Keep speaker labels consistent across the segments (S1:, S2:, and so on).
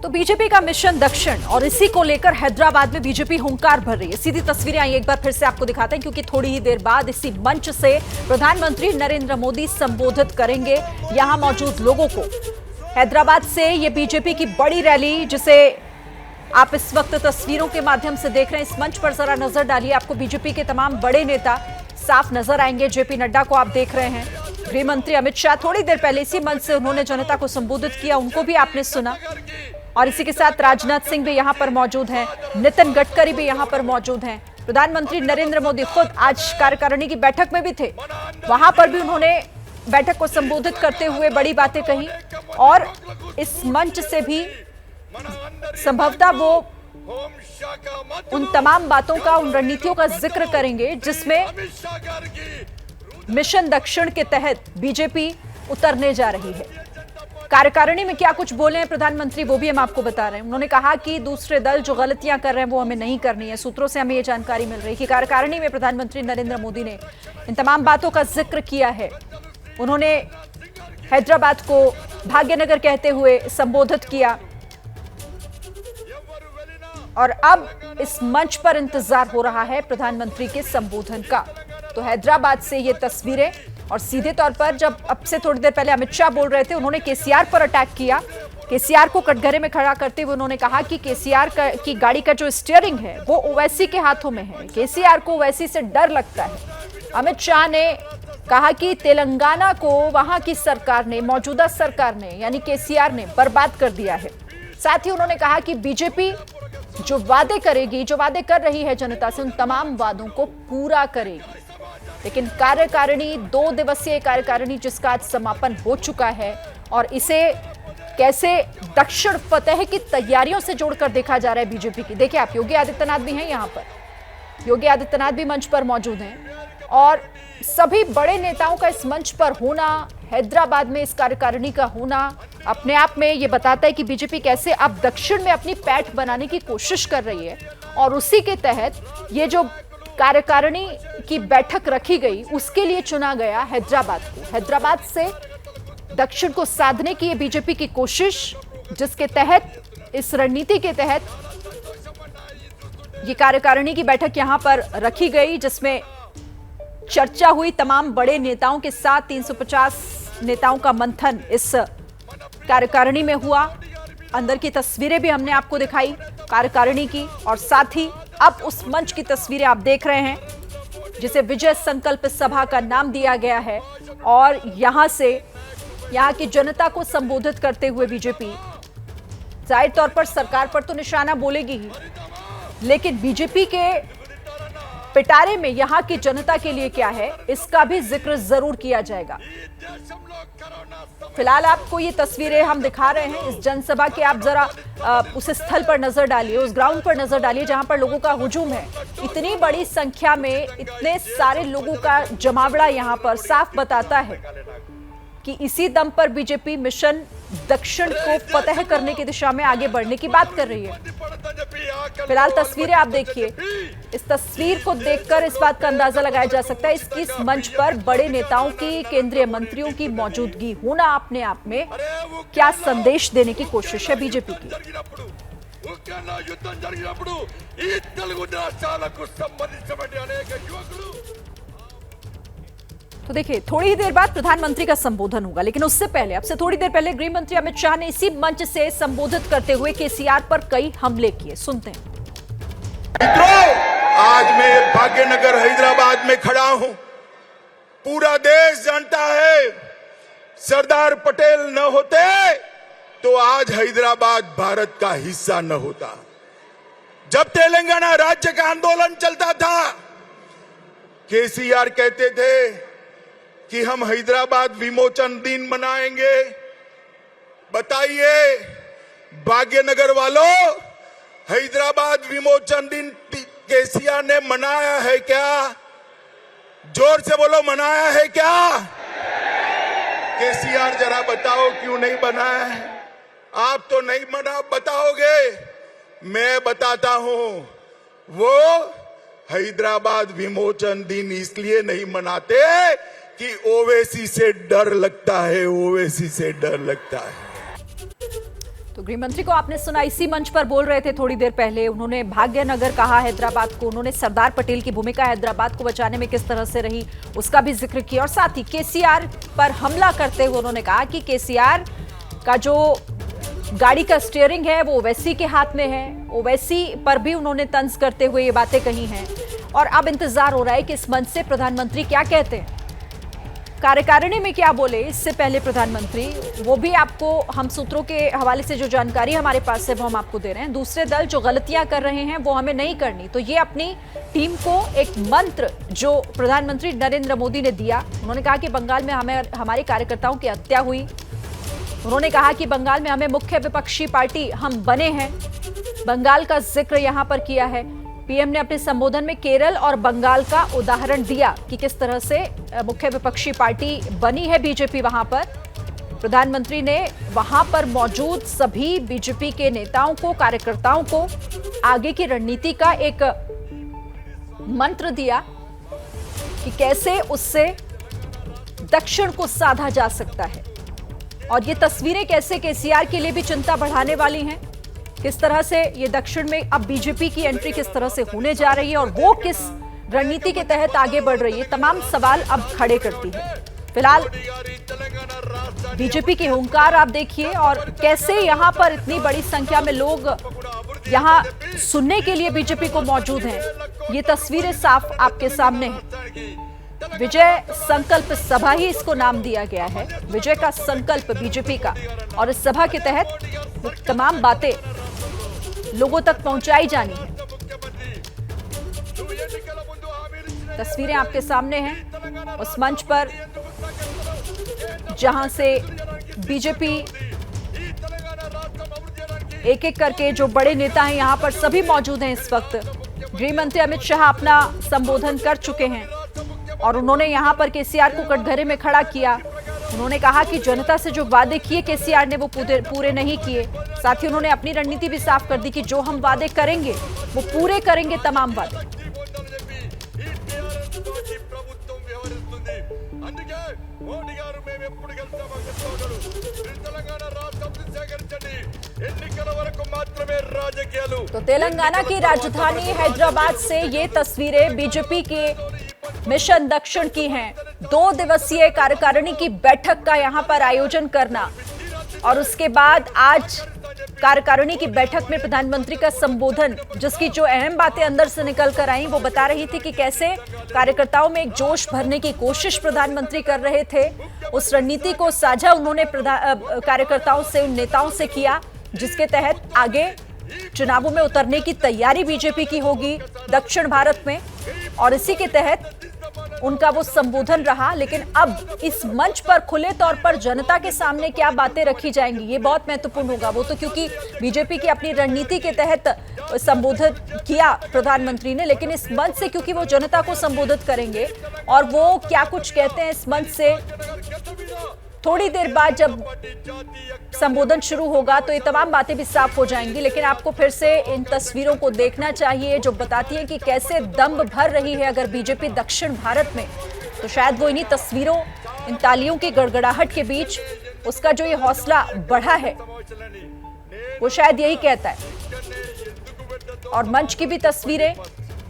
S1: तो बीजेपी का मिशन दक्षिण और इसी को लेकर हैदराबाद में बीजेपी हुंकार भर रही है। सीधी तस्वीरें आई, एक बार फिर से आपको दिखाते हैं, क्योंकि थोड़ी ही देर बाद इसी मंच से प्रधानमंत्री नरेंद्र मोदी संबोधित करेंगे यहां मौजूद लोगों को। हैदराबाद से ये बीजेपी की बड़ी रैली, जिसे आप इस वक्त तस्वीरों के माध्यम से देख रहे हैं, इस मंच पर जरा नजर डालिए। आपको बीजेपी के तमाम बड़े नेता साफ नजर आएंगे। जेपी नड्डा को आप देख रहे हैं, गृह मंत्री अमित शाह थोड़ी देर पहले इसी मंच से उन्होंने जनता को संबोधित किया, उनको भी आपने सुना। और इसी के साथ राजनाथ सिंह भी यहां पर मौजूद हैं, नितिन गडकरी भी यहां पर मौजूद हैं। प्रधानमंत्री नरेंद्र मोदी खुद आज कार्यकारिणी की बैठक में भी थे, वहां पर भी उन्होंने बैठक को संबोधित करते हुए बड़ी बातें कही। और इस मंच से भी संभवतः वो उन तमाम बातों का, उन रणनीतियों का जिक्र करेंगे जिसमें मिशन दक्षिण के तहत बीजेपी उतरने जा रही है। कार्यकारिणी में क्या कुछ बोले हैं प्रधानमंत्री, वो भी हम आपको बता रहे हैं। उन्होंने कहा कि दूसरे दल जो गलतियां कर रहे हैं वो हमें नहीं करनी है। सूत्रों से हमें ये जानकारी मिल रही है कि कार्यकारिणी में प्रधानमंत्री नरेंद्र मोदी ने इन तमाम बातों का जिक्र किया है। उन्होंने हैदराबाद को भाग्यनगर कहते हुए संबोधित किया और अब इस मंच पर इंतजार हो रहा है प्रधानमंत्री के संबोधन का। तो हैदराबाद से ये तस्वीरें, और सीधे तौर पर जब अब से थोड़ी देर पहले अमित शाह बोल रहे थे, उन्होंने केसीआर पर अटैक किया। केसीआर को कटघरे में खड़ा करते हुए उन्होंने कहा कि केसीआर की गाड़ी का जो स्टीयरिंग है वो ओवैसी के हाथों में है, केसीआर को ओवैसी से डर लगता है। अमित शाह ने कहा कि तेलंगाना को वहां की सरकार ने, मौजूदा सरकार ने, यानी केसीआर ने बर्बाद कर दिया है। साथ ही उन्होंने कहा कि बीजेपी जो वादे करेगी, जो वादे कर रही है जनता से, उन तमाम वादों को पूरा करेगी। लेकिन कार्यकारिणी, 2 दिवसीय कार्यकारिणी जिसका आज समापन हो चुका है, और इसे कैसे दक्षिण फतेह की तैयारियों से जोड़कर देखा जा रहा है बीजेपी की। देखिए आप, योगी आदित्यनाथ भी हैं यहाँ पर, योगी आदित्यनाथ भी मंच पर मौजूद हैं, और सभी बड़े नेताओं का इस मंच पर होना, हैदराबाद में इस कार्यकारिणी का होना, अपने आप में ये बताता है कि बीजेपी कैसे अब दक्षिण में अपनी पैठ बनाने की कोशिश कर रही है। और उसी के तहत ये जो कार्यकारिणी की बैठक रखी गई, उसके लिए चुना गया हैदराबाद को। हैदराबाद से दक्षिण को साधने की ये बीजेपी की कोशिश, जिसके तहत, इस रणनीति के तहत ये कार्यकारिणी की बैठक यहां पर रखी गई, जिसमें चर्चा हुई तमाम बड़े नेताओं के साथ। 350 नेताओं का मंथन इस कार्यकारिणी में हुआ। अंदर की तस्वीरें भी हमने आपको दिखाई कार्यकारिणी की, और साथ ही अब उस मंच की तस्वीरें आप देख रहे हैं, जिसे विजय संकल्प सभा का नाम दिया गया है। और यहां से यहां की जनता को संबोधित करते हुए बीजेपी जाहिर तौर पर सरकार पर तो निशाना बोलेगी ही, लेकिन बीजेपी के पिटारे में यहां की जनता के लिए क्या है, इसका भी जिक्र जरूर किया जाएगा। फिलहाल आपको ये तस्वीरें हम दिखा रहे हैं इस जनसभा के। आप जरा उस स्थल पर नजर डालिए, उस ग्राउंड पर नजर डालिए जहां पर लोगों का हुजूम है। इतनी बड़ी संख्या में इतने सारे लोगों का जमावड़ा यहां पर साफ बताता है कि इसी दम पर बीजेपी मिशन दक्षिण को फतेह करने की दिशा में आगे बढ़ने की बात कर रही है। फिलहाल तस्वीरें आप देखिए, इस तस्वीर को देखकर इस बात का अंदाजा लगाया जा सकता है इस मंच पर बड़े नेताओं की, केंद्रीय मंत्रियों की मौजूदगी होना अपने आप में क्या संदेश देने की कोशिश है बीजेपी की। तो देखिए, थोड़ी ही देर बाद प्रधानमंत्री का संबोधन होगा, लेकिन उससे पहले, अब से थोड़ी देर पहले गृह मंत्री अमित शाह ने इसी मंच से संबोधित करते हुए केसीआर पर कई हमले किए। सुनते हैं।
S2: मित्रों, आज मैं भाग्यनगर हैदराबाद में खड़ा हूं। पूरा देश जानता है, सरदार पटेल न होते तो आज हैदराबाद भारत का हिस्सा न होता। जब तेलंगाना राज्य का आंदोलन चलता था, केसीआर कहते थे कि हम हैदराबाद विमोचन दिन मनाएंगे। बताइए भाग्यनगर वालों, हैदराबाद विमोचन दिन केसीआर ने मनाया है क्या? जोर से बोलो, मनाया है क्या? केसीआर जरा बताओ क्यों नहीं बनाया है? आप तो नहीं मना बताओगे, मैं बताता हूं। वो हैदराबाद विमोचन दिन इसलिए नहीं मनाते कि ओवैसी से डर लगता है, ओवैसी से डर लगता है।
S1: तो गृह मंत्री को आपने सुना, इसी मंच पर बोल रहे थे थोड़ी देर पहले। उन्होंने भाग्यनगर कहा हैदराबाद को, उन्होंने सरदार पटेल की भूमिका हैदराबाद को बचाने में किस तरह से रही उसका भी जिक्र किया, और साथ ही केसीआर पर हमला करते हुए उन्होंने कहा कि केसीआर का जो गाड़ी का स्टीयरिंग है वो ओवैसी के हाथ में है। ओवैसी पर भी उन्होंने तंज करते हुए ये बातें कही हैं। और अब इंतजार हो रहा है कि इस मंच से प्रधानमंत्री क्या कहते हैं, कार्यकारिणी में क्या बोले इससे पहले प्रधानमंत्री, वो भी आपको हम सूत्रों के हवाले से जो जानकारी हमारे पास है वो हम आपको दे रहे हैं। दूसरे दल जो गलतियां कर रहे हैं वो हमें नहीं करनी, तो ये अपनी टीम को एक मंत्र जो प्रधानमंत्री नरेंद्र मोदी ने दिया। उन्होंने कहा कि बंगाल में हमारे कार्यकर्ताओं की हत्या हुई। उन्होंने कहा कि बंगाल में हमें मुख्य विपक्षी पार्टी हम बने हैं, बंगाल का जिक्र यहां पर किया है। पीएम ने अपने संबोधन में केरल और बंगाल का उदाहरण दिया कि किस तरह से मुख्य विपक्षी पार्टी बनी है बीजेपी वहां पर। प्रधानमंत्री ने वहां पर मौजूद सभी बीजेपी के नेताओं को, कार्यकर्ताओं को आगे की रणनीति का एक मंत्र दिया कि कैसे उससे दक्षिण को साधा जा सकता है। और ये तस्वीरें कैसे केसीआर के लिए भी चिंता बढ़ाने वाली हैं, किस तरह से ये दक्षिण में अब बीजेपी की एंट्री किस तरह से होने जा रही है और वो किस रणनीति के तहत आगे बढ़ रही है, तमाम सवाल अब खड़े करती है। फिलहाल बीजेपी की हुंकार आप देखिए और कैसे यहां पर इतनी बड़ी संख्या में लोग यहां सुनने के लिए बीजेपी को मौजूद हैं। ये तस्वीरें साफ आपके सामने हैं। विजय संकल्प सभा ही इसको नाम दिया गया है, विजय का संकल्प बीजेपी का। और इस सभा के तहत तमाम बातें लोगों तक पहुंचाई जानी है। तस्वीरें आपके सामने हैं उस मंच पर जहां से बीजेपी एक एक करके जो बड़े नेता हैं यहां पर सभी मौजूद हैं इस वक्त। गृह मंत्री अमित शाह अपना संबोधन कर चुके हैं और उन्होंने यहां पर केसीआर को कटघरे में खड़ा किया। उन्होंने कहा कि जनता से जो वादे किए केसीआर ने वो पूरे नहीं किए। साथ ही उन्होंने अपनी रणनीति भी साफ कर दी कि जो हम वादे करेंगे वो पूरे करेंगे तमाम वादे। तो तेलंगाना की राजधानी हैदराबाद से ये तस्वीरें बीजेपी के मिशन दक्षिण की हैं। 2 दिवसीय कार्यकारिणी की बैठक का यहां पर आयोजन करना और उसके बाद आज कार्यकारिणी की बैठक में प्रधानमंत्री का संबोधन, जिसकी जो अहम बातें अंदर से निकल कर आई वो बता रही थी कि कैसे कार्यकर्ताओं में एक जोश भरने की कोशिश प्रधानमंत्री कर रहे थे। उस रणनीति को साझा उन्होंने कार्यकर्ताओं से, उन नेताओं से किया जिसके तहत आगे चुनावों में उतरने की तैयारी बीजेपी की होगी दक्षिण भारत में, और इसी के तहत उनका वो संबोधन रहा। लेकिन अब इस मंच पर खुले तौर पर जनता के सामने क्या बातें रखी जाएंगी ये बहुत महत्वपूर्ण होगा। वो तो क्योंकि बीजेपी की अपनी रणनीति के तहत संबोधित किया प्रधानमंत्री ने, लेकिन इस मंच से क्योंकि वो जनता को संबोधित करेंगे और वो क्या कुछ कहते हैं इस मंच से थोड़ी देर बाद जब संबोधन शुरू होगा तो ये तमाम बातें भी साफ हो जाएंगी। लेकिन आपको फिर से इन तस्वीरों को देखना चाहिए जो बताती है कि कैसे दम भर रही है अगर बीजेपी दक्षिण भारत में, तो शायद वो इन्हीं तस्वीरों, इन तालियों की गड़गड़ाहट के बीच उसका जो ये हौसला बढ़ा है वो शायद यही कहता है। और मंच की भी तस्वीरें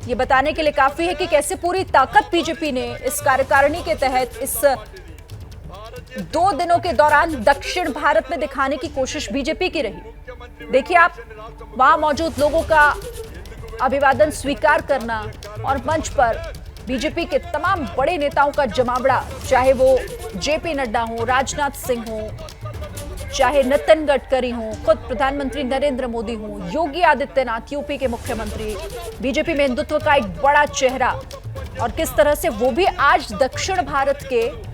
S1: ये बताने के लिए काफी है कि कैसे पूरी ताकत बीजेपी ने इस कार्यकारिणी के तहत इस 2 दिनों के दौरान दक्षिण भारत में दिखाने की कोशिश बीजेपी की रही। देखिए आप वहां मौजूद लोगों का अभिवादन स्वीकार करना और मंच पर बीजेपी के तमाम बड़े नेताओं का जमावड़ा, चाहे वो जेपी नड्डा हो, राजनाथ सिंह हो, चाहे नितिन गडकरी हो, खुद प्रधानमंत्री नरेंद्र मोदी हो, योगी आदित्यनाथ यूपी के मुख्यमंत्री, बीजेपी में हिंदुत्व का एक बड़ा चेहरा, और किस तरह से वो भी आज दक्षिण भारत के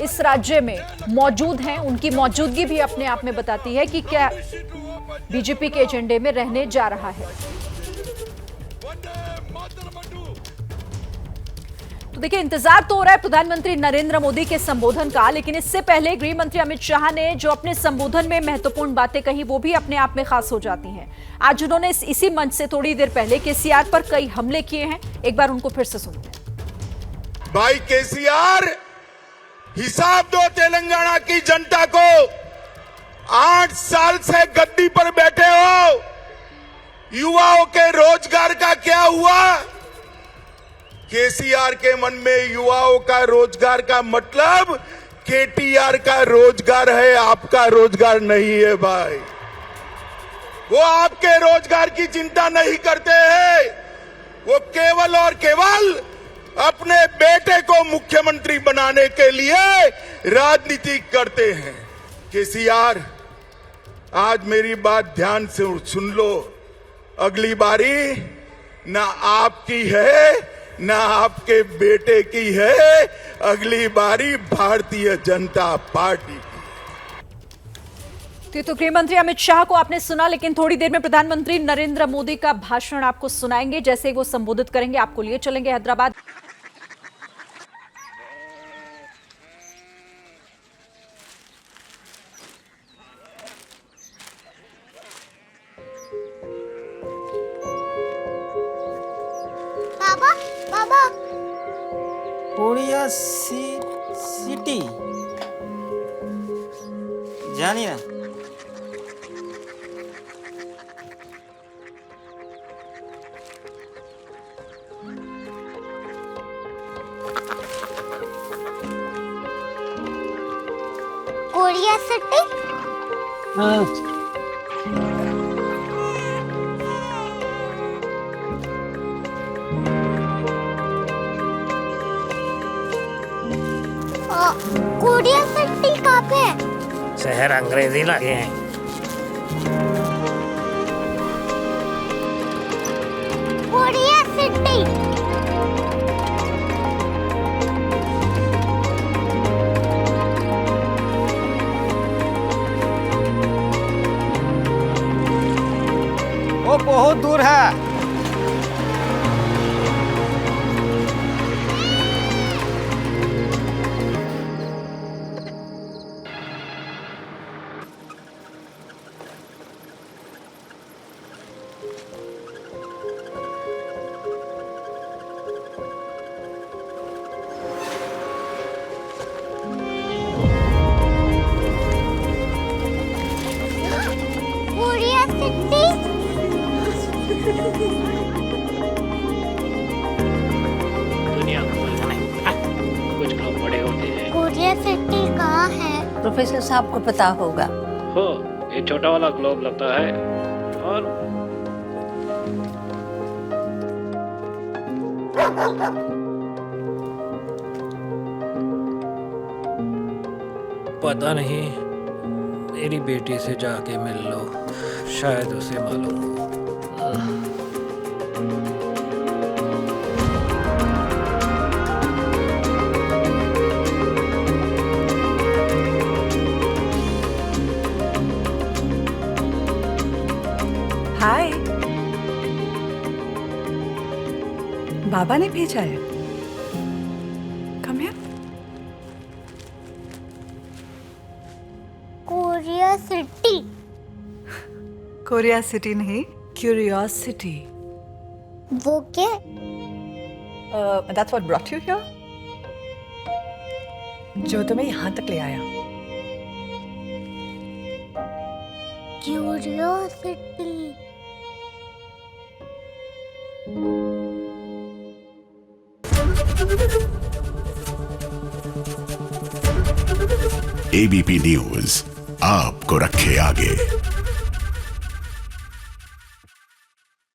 S1: इस राज्य में मौजूद हैं। उनकी मौजूदगी भी अपने आप में बताती है कि क्या बीजेपी के एजेंडे में रहने जा रहा है। तो देखिए इंतजार तो हो रहा है प्रधानमंत्री नरेंद्र मोदी के संबोधन का, लेकिन इससे पहले गृह मंत्री अमित शाह ने जो अपने संबोधन में महत्वपूर्ण बातें कही वो भी अपने आप में खास हो जाती हैं। आज उन्होंने इसी मंच से थोड़ी देर पहले केसीआर पर कई हमले किए हैं, एक बार उनको फिर से सुनते हैं।
S2: भाई केसीआर, हिसाब दो तेलंगाना की जनता को। 8 साल से गद्दी पर बैठे हो, युवाओं के रोजगार का क्या हुआ? केसीआर के मन में युवाओं का रोजगार का मतलब केटीआर का रोजगार है, आपका रोजगार नहीं है भाई। वो आपके रोजगार की चिंता नहीं करते हैं, वो केवल और केवल अपने बेटे को मुख्यमंत्री बनाने के लिए राजनीति करते हैं। केसीआर, आज मेरी बात ध्यान से सुन लो, अगली बारी ना आपकी है ना आपके बेटे की है, अगली बारी भारतीय जनता पार्टी की।
S1: तो गृह मंत्री अमित शाह को आपने सुना, लेकिन थोड़ी देर में प्रधानमंत्री नरेंद्र मोदी का भाषण आपको सुनाएंगे। जैसे वो संबोधित करेंगे आपको लिए चलेंगे हैदराबाद।
S3: बाबा बाबा
S4: कोरिया सिटी जानी ना।
S3: कोरिया सिटी कोरिया सिटी कहाँ पे है?
S5: शहर अंग्रेजी लगे हैं।
S3: कोरिया सिटी
S4: वो बहुत दूर है।
S3: कोरिया सिटी
S5: दुनिया को बोलना नहीं, कुछ लोग बड़े होते हैं।
S3: कोरिया सिटी कहाँ है?
S6: प्रोफेसर साहब को पता होगा।
S5: हो, ये छोटा वाला ग्लोब लगता है और पता नहीं, मेरी बेटी से जाके मिल लो, शायद उसे मालूम हो।
S6: हाय, बाबा ने भेजा है। Come here.
S3: Korea city
S6: Korea city नहीं, क्यूरियोसिटी।
S3: वो क्या?
S6: That's what brought you here. जो तुम्हें यहाँ तक ले आया।
S3: क्यूरियोसिटी
S7: एबीपी न्यूज आपको रखे आगे।